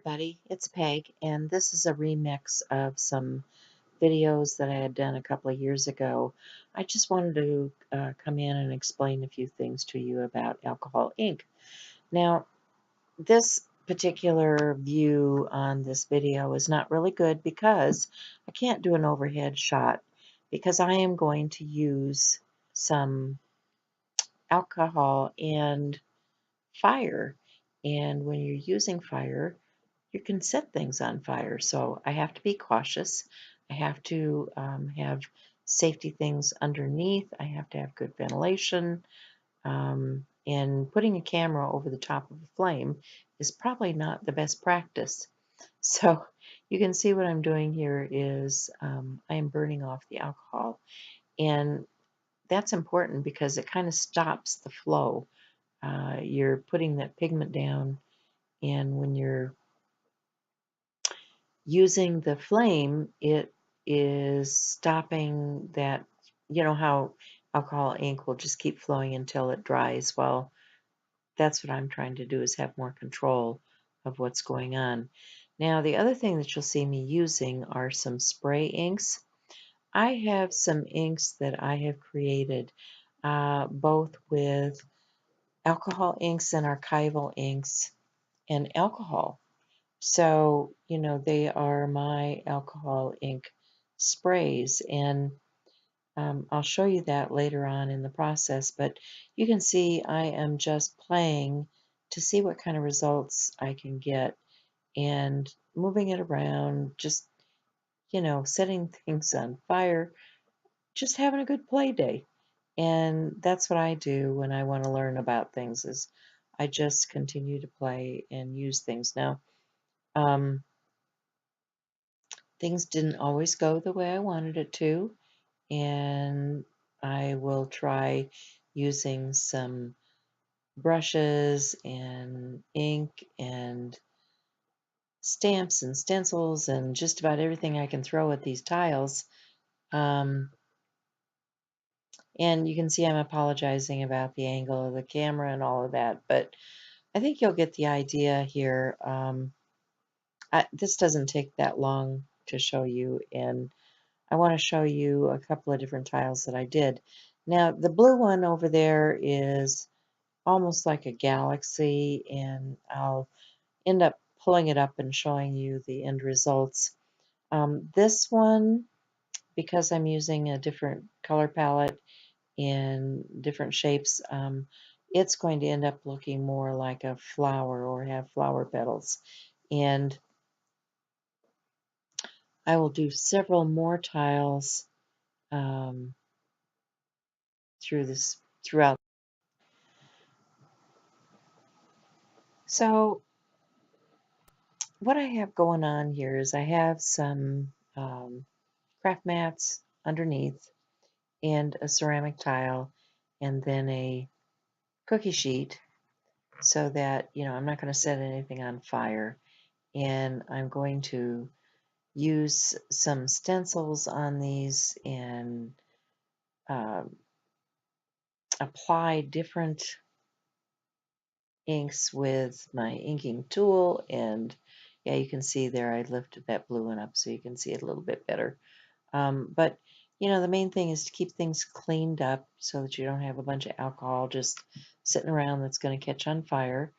everybody, it's Peg, and this is a remix of some videos that I had done a couple of years ago. I just wanted to come in and explain a few things to you about alcohol ink. Now, this particular view on this video is not really good because I can't do an overhead shot because I am going to use some alcohol and fire. And when you're using fire, you can set things on fire. So I have to be cautious. I have to have safety things underneath. I have to have good ventilation. And putting a camera over the top of a flame is probably not the best practice. So you can see what I'm doing here is I am burning off the alcohol. And that's important because it kind of stops the flow. You're putting that pigment down, and when you're using the flame, it is stopping that, you know how alcohol ink will just keep flowing until it dries. Well, that's what I'm trying to do, is have more control of what's going on. Now, the other thing that you'll see me using are some spray inks. I have some inks that I have created, both with alcohol inks and archival inks and alcohol. So, they are my alcohol ink sprays, and I'll show you that later on in the process. But you can see I am just playing to see what kind of results I can get and moving it around, just, setting things on fire, just having a good play day. And that's what I do when I want to learn about things, is I just continue to play and use things. Now, um, things didn't always go the way I wanted it to, and I will try using some brushes and ink and stamps and stencils and just about everything I can throw at these tiles. Um, and you can see I'm apologizing about the angle of the camera and all of that, but I think you'll get the idea here. This doesn't take that long to show you, and I want to show you a couple of different tiles that I did. Now, the blue one over there is almost like a galaxy, and I'll end up pulling it up and showing you the end results. This one, because I'm using a different color palette in different shapes, it's going to end up looking more like a flower or have flower petals. And I will do several more tiles um, throughout. So what I have going on here is I have some craft mats underneath and a ceramic tile and then a cookie sheet, so that, I'm not going to set anything on fire. And I'm going to use some stencils on these and um, apply different inks with my inking tool. And yeah, you can see there I lifted that blue one up so you can see it a little bit better. But the main thing is to keep things cleaned up so that you don't have a bunch of alcohol just sitting around that's going to catch on fire.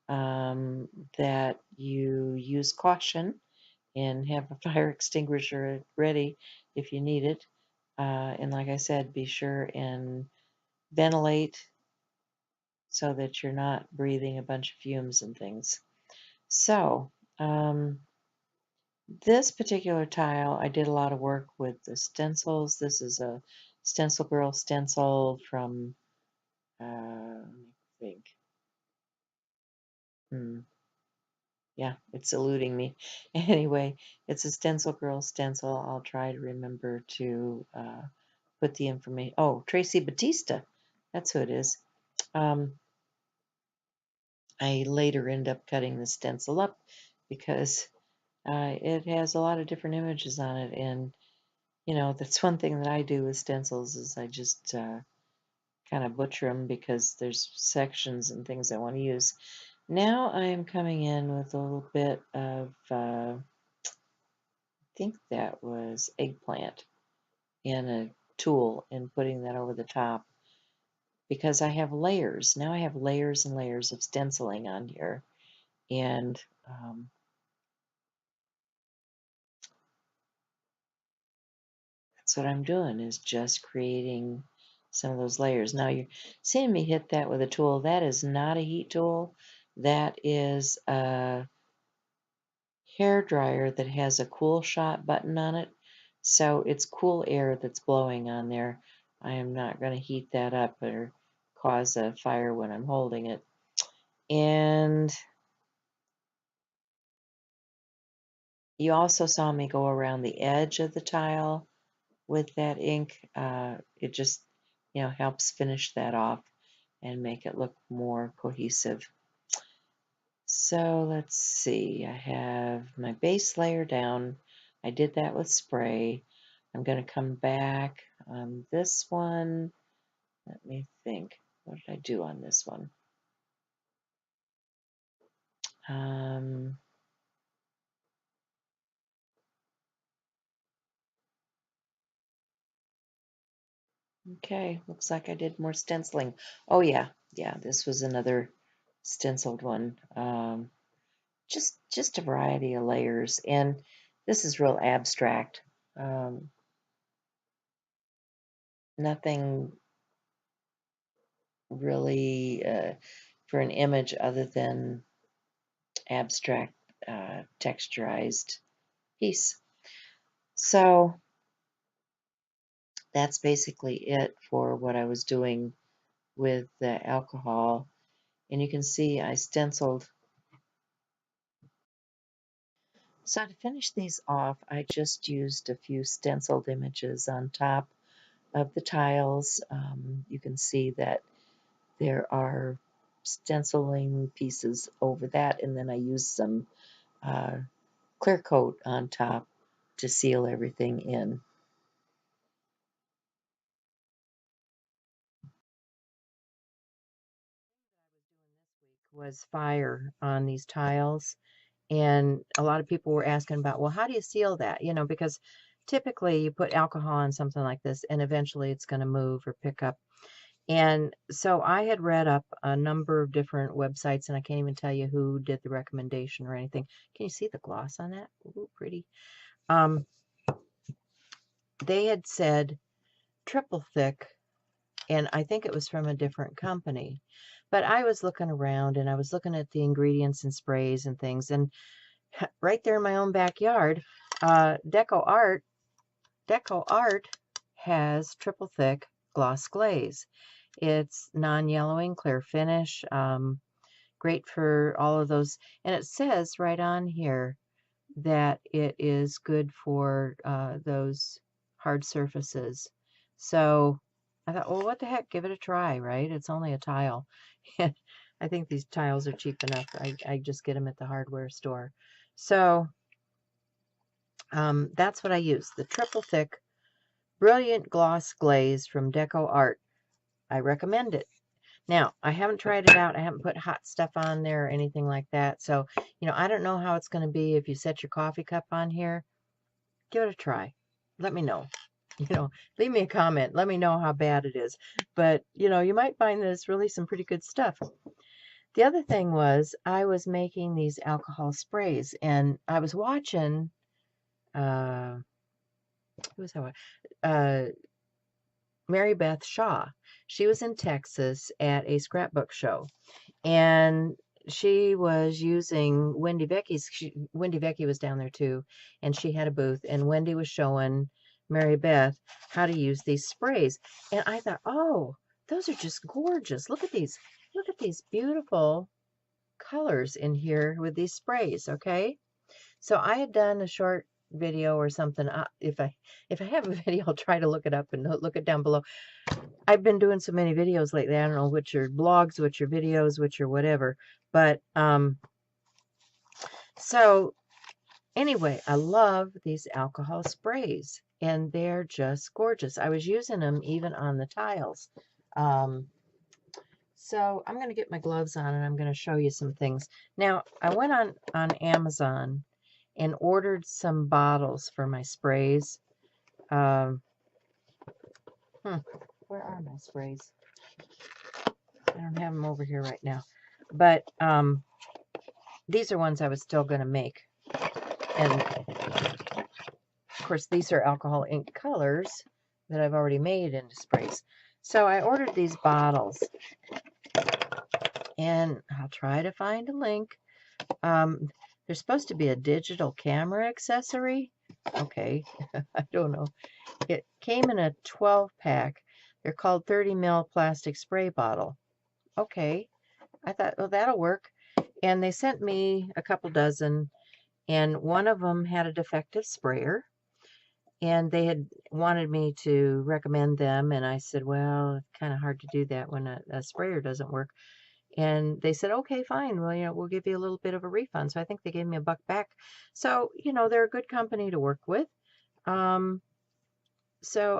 That you use caution and have a fire extinguisher ready if you need it. And like I said, be sure and ventilate so that you're not breathing a bunch of fumes and things. So, this particular tile, I did a lot of work with the stencils. This is a Stencil Girl stencil from, let me think. Yeah, it's eluding me. Anyway, it's a Stencil Girl stencil. I'll try to remember to put the information. Oh, Tracy Batista. That's who it is. I later end up cutting the stencil up because it has a lot of different images on it. And, that's one thing that I do with stencils, is I just kind of butcher them because there's sections and things I want to use. Now I'm coming in with a little bit of, I think that was eggplant in a tool and putting that over the top because I have layers. Now I have layers and layers of stenciling on here. And that's what I'm doing, is just creating some of those layers. Now you're seeing me hit that with a tool. That is not a heat tool. That is a hair dryer that has a cool shot button on it. So it's cool air that's blowing on there. I am not going to heat that up or cause a fire when I'm holding it. And you also saw me go around the edge of the tile with that ink. It just, helps finish that off and make it look more cohesive. So let's see, I have my base layer down. I did that with spray. I'm going to come back on this one. Let me think. What did I do on this one? Okay, looks like I did more stenciling. Oh yeah, this was another stenciled one. Just a variety of layers, and this is real abstract. Nothing really for an image other than abstract texturized piece. So that's basically it for what I was doing with the alcohol. And you can see I stenciled. So to finish these off, I just used a few stenciled images on top of the tiles. You can see that there are stenciling pieces over that, and then I used some clear coat on top to seal everything in. Was fire on these tiles, and a lot of people were asking about, well, how do you seal that? Because typically you put alcohol on something like this and eventually it's going to move or pick up. And so I had read up a number of different websites, and I can't even tell you who did the recommendation or anything. Can you see the gloss on that? Ooh, pretty. They had said triple thick, and I think it was from a different company. But I was looking around and I was looking at the ingredients and sprays and things, and right there in my own backyard, Deco Art has triple thick gloss glaze. It's non-yellowing, clear finish, great for all of those. And it says right on here that it is good for those hard surfaces. So I thought, well, what the heck? Give it a try, right? It's only a tile. I think these tiles are cheap enough. I just get them at the hardware store. So that's what I use. The triple thick brilliant gloss glaze from Deco Art. I recommend it. Now, I haven't tried it out. I haven't put hot stuff on there or anything like that. So, I don't know how it's going to be if you set your coffee cup on here. Give it a try. Let me know. Leave me a comment. Let me know how bad it is. But, you might find that it's really some pretty good stuff. The other thing was I was making these alcohol sprays, and I was watching, who was that? Mary Beth Shaw. She was in Texas at a scrapbook show, and she was using Wendy Vecchi's. Wendy Vecchi was down there too, and she had a booth, and Wendy was showing Mary Beth how to use these sprays. And I thought, oh, those are just gorgeous. Look at these. Look at these beautiful colors in here with these sprays, okay? So I had done a short video or something. If I have a video, I'll try to look it up and look it down below. I've been doing so many videos lately. I don't know which are blogs, which are videos, which are whatever. But so anyway, I love these alcohol sprays, and they're just gorgeous. I was using them even on the tiles. So I'm going to get my gloves on and I'm going to show you some things. Now, I went on Amazon and ordered some bottles for my sprays. Um, where are my sprays? I don't have them over here right now. But these are ones I was still going to make. And, of course, these are alcohol ink colors that I've already made into sprays. So I ordered these bottles. And I'll try to find a link. There's supposed to be a digital camera accessory. Okay, I don't know. It came in a 12-pack. They're called 30 ml plastic spray bottle. Okay, I thought, well, that'll work. And they sent me a couple dozen, and one of them had a defective sprayer. And they had wanted me to recommend them, and I said, well, it's kind of hard to do that when a sprayer doesn't work. And they said, okay, fine. Well, we'll give you a little bit of a refund. So I think they gave me $1 back. So, they're a good company to work with. So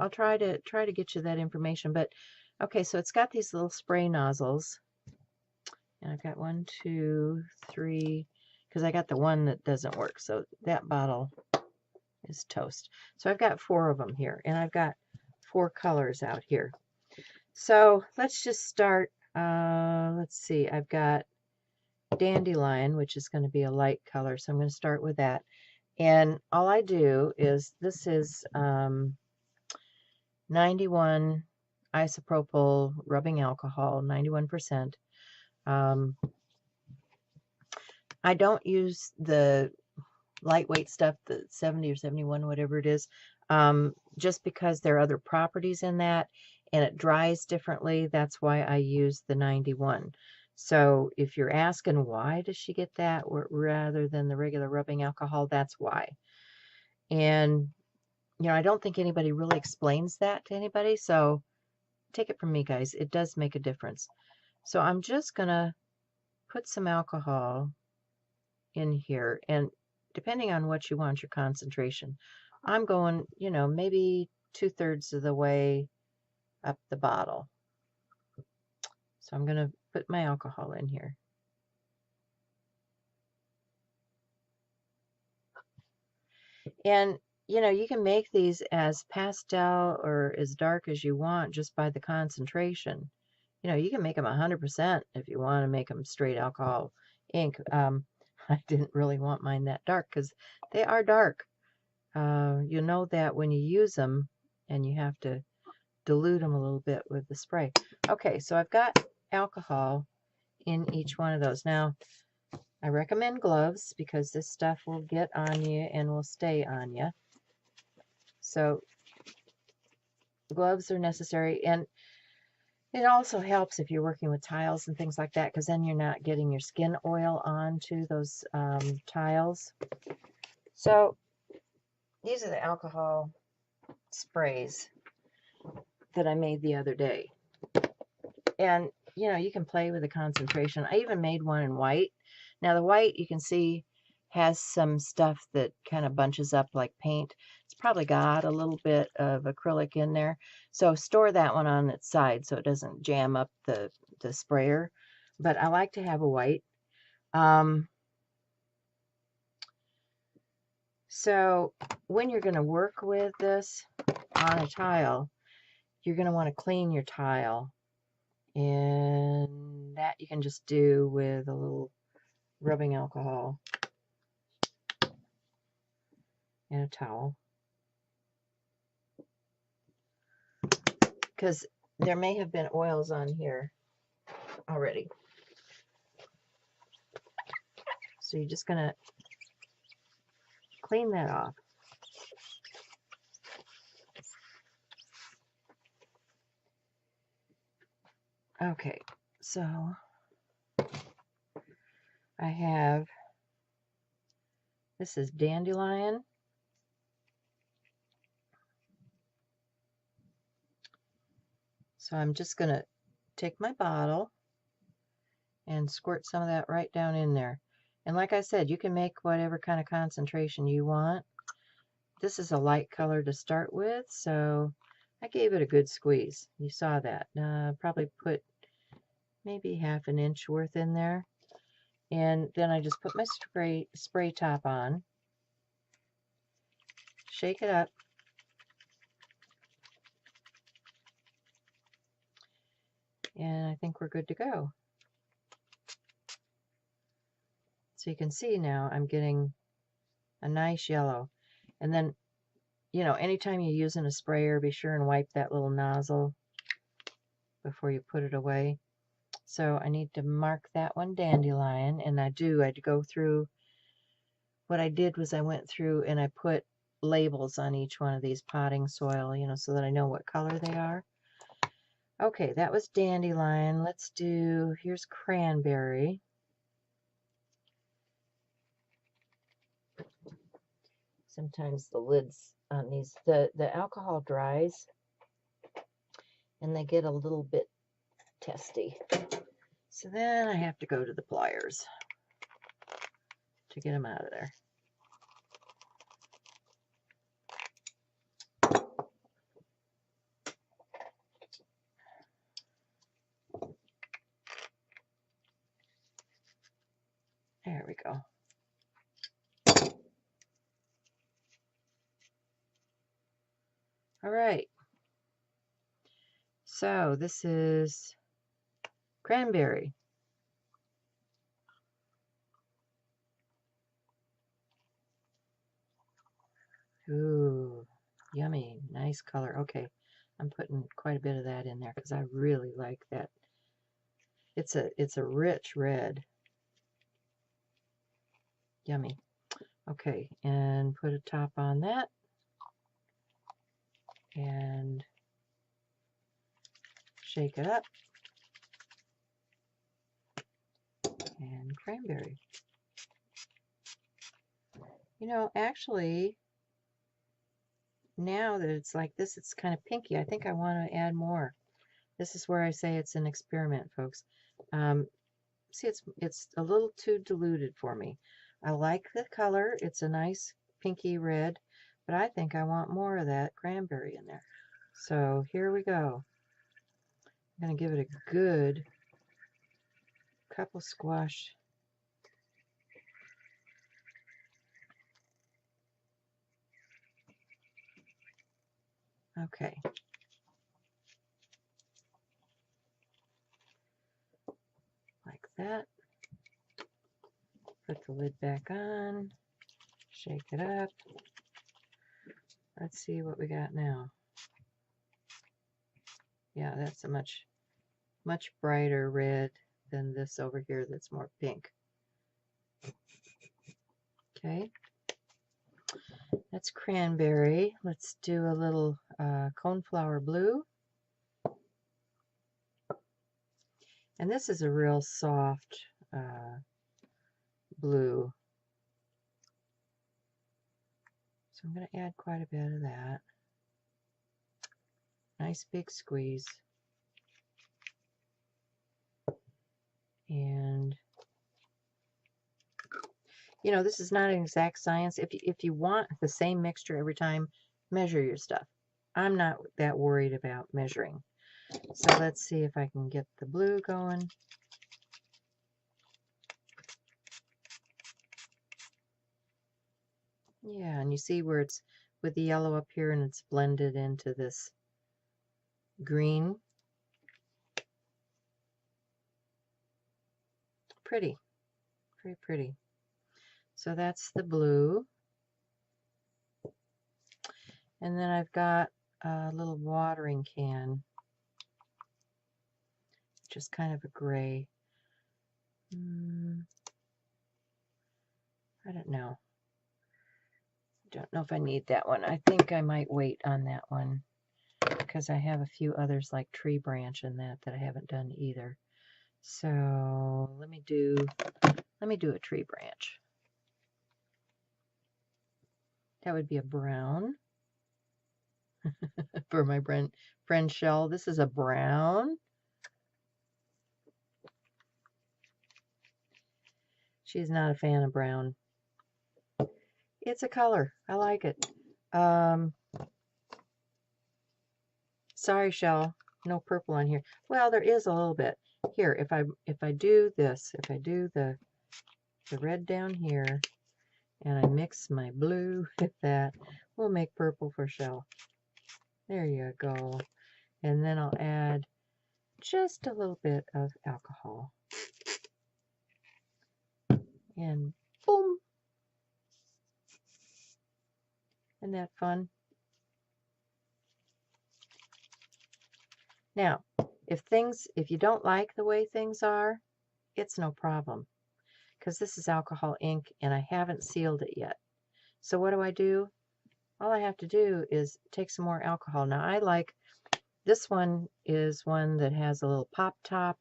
I'll try to get you that information. But okay, so it's got these little spray nozzles. And I've got 1, 2, 3, because I got the one that doesn't work. So that bottle is toast. So I've got 4 of them here. And I've got 4 colors out here. So let's just start. Let's see, I've got Dandelion, which is going to be a light color, so I'm going to start with that. And all I do is, this is 91 isopropyl rubbing alcohol, 91%. I don't use the lightweight stuff, the 70 or 71, whatever it is, just because there are other properties in that, and it dries differently. That's why I use the 91. So if you're asking why does she get that rather than the regular rubbing alcohol, that's why. And, I don't think anybody really explains that to anybody. So take it from me, guys. It does make a difference. So I'm just going to put some alcohol in here. And depending on what you want your concentration, I'm going, maybe 2/3 of the way up the bottle. So I'm going to put my alcohol in here. And, you can make these as pastel or as dark as you want just by the concentration. You can make them 100% if you want to make them straight alcohol ink. I didn't really want mine that dark because they are dark. You know that when you use them, and you have to dilute them a little bit with the spray. Okay, so I've got alcohol in each one of those. Now, I recommend gloves because this stuff will get on you and will stay on you. So gloves are necessary, and it also helps if you're working with tiles and things like that, because then you're not getting your skin oil onto those tiles. So these are the alcohol sprays that I made the other day. And, you can play with the concentration. I even made one in white. Now, the white, you can see, has some stuff that kind of bunches up like paint. It's probably got a little bit of acrylic in there. So store that one on its side so it doesn't jam up the sprayer. But I like to have a white. So when you're going to work with this on a tile, you're going to want to clean your tile. And that you can just do with a little rubbing alcohol and a towel. Because there may have been oils on here already. So you're just going to clean that off. Okay, so I have, this is Dandelion. So I'm just going to take my bottle and squirt some of that right down in there. And like I said, you can make whatever kind of concentration you want. This is a light color to start with, so I gave it a good squeeze. You saw that. Probably put maybe half an inch worth in there. And then I just put my spray top on, shake it up, and I think we're good to go. So you can see now I'm getting a nice yellow. And then, you know, anytime you're using a sprayer, be sure and wipe that little nozzle before you put it away. So I need to mark that one dandelion, and I go through. What I did was I went through and I put labels on each one of these potting soil, you know, so that I know what color they are. Okay, that was dandelion. Let's do, here's cranberry. Sometimes the lids on these, the alcohol dries and they get a little bit testy. So then I have to go to the pliers to get them out of there. There we go. All right. So this is cranberry. Ooh, yummy, nice color. Okay, I'm putting quite a bit of that in there because I really like that. It's a rich red. Yummy. Okay, and put a top on that. And shake it up. And cranberry. You know, actually, now that it's like this, it's kind of pinky. I think I want to add more. This is where I say it's an experiment, folks. See, it's a little too diluted for me. I like the color. It's a nice pinky red, but I think I want more of that cranberry in there. So here we go. I'm going to give it a good couple squash. Okay. Like that. Put the lid back on. Shake it up. Let's see what we got now. Yeah, that's a much brighter red than this over here that's more pink. Okay. That's cranberry. Let's do a little coneflower blue. And this is a real soft blue. So I'm going to add quite a bit of that. Nice big squeeze. And, you know, this is not an exact science. If you want the same mixture every time, measure your stuff. I'm not that worried about measuring. So let's see if I can get the blue going. Yeah, and you see where it's with the yellow up here and it's blended into this green. Pretty. Very pretty. So that's the blue. And then I've got a little watering can, just kind of a gray. I don't know. Don't know if I need that one. I think I might wait on that one because I have a few others like tree branch and that I haven't done either. So let me do a tree branch. That would be a brown for my friend Shell. This is a brown. She's not a fan of brown. It's a color. I like it. Sorry, Shell. No purple on here. Well, there is a little bit. Here, if I do this, if I do the red down here, and I mix my blue with that, we'll make purple for shell. There you go. And then I'll add just a little bit of alcohol. And boom! Isn't that fun? Now, if you don't like the way things are, it's no problem, because this is alcohol ink and I haven't sealed it yet. So what do? All I have to do is take some more alcohol. Now I like, this one is one that has a little pop top.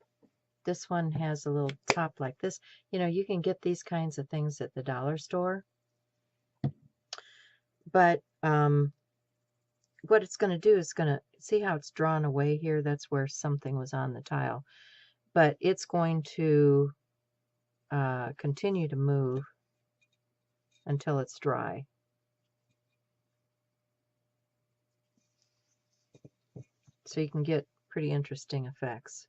This one has a little top like this. You know, you can get these kinds of things at the dollar store. But what it's going to do is going to, see how it's drawn away here? That's where something was on the tile. But it's going to continue to move until it's dry. So you can get pretty interesting effects.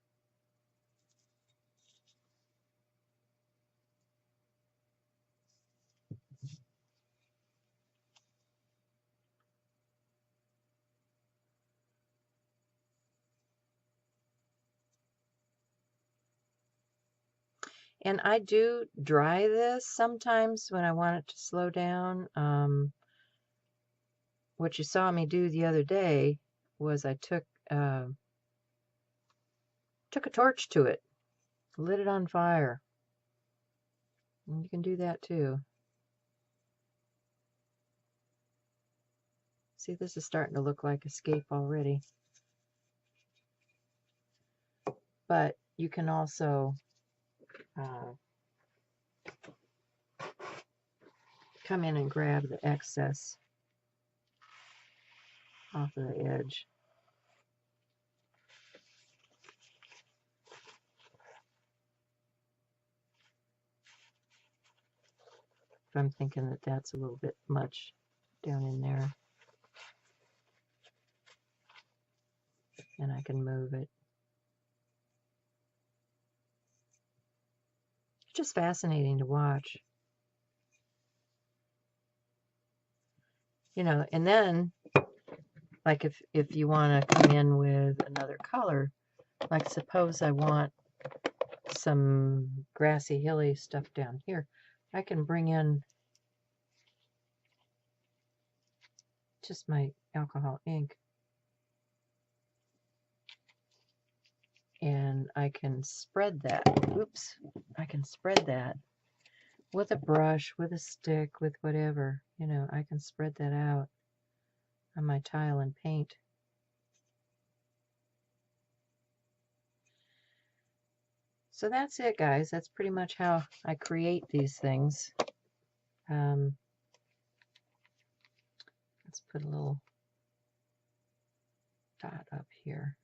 And I do dry this sometimes when I want it to slow down. What you saw me do the other day was I took a torch to it, lit it on fire. And you can do that too. See, this is starting to look like escape already. But you can also come in and grab the excess off of the edge. If I'm thinking that that's a little bit much down in there, and I can move it. It's just fascinating to watch. You know, and then, like if you want to come in with another color, like suppose I want some grassy, hilly stuff down here, I can bring in just my alcohol ink, and I can spread that. Oops, I can spread that with a brush, with a stick, with whatever. You know, I can spread that out on my tile and paint. So that's it, guys. That's pretty much how I create these things. Let's put a little dot up here.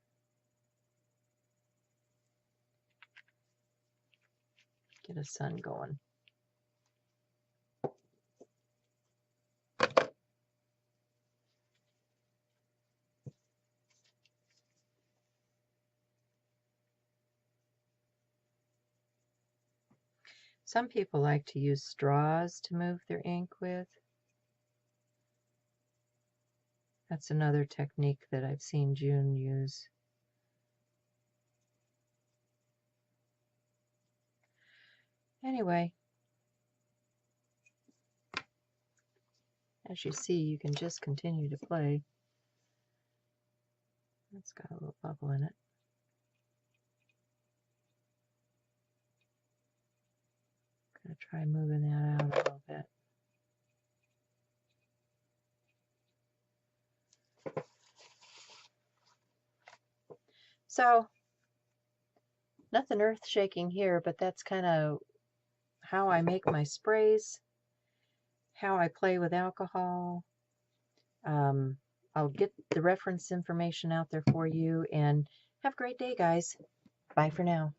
Get a sun going. Some people like to use straws to move their ink with. That's another technique that I've seen June use. Anyway, as you see, you can just continue to play. It's got a little bubble in it. Gonna try moving that out a little bit. So, nothing earth-shaking here, but that's kind of how I make my sprays, how I play with alcohol. I'll get the reference information out there for you, and have a great day, guys. Bye for now.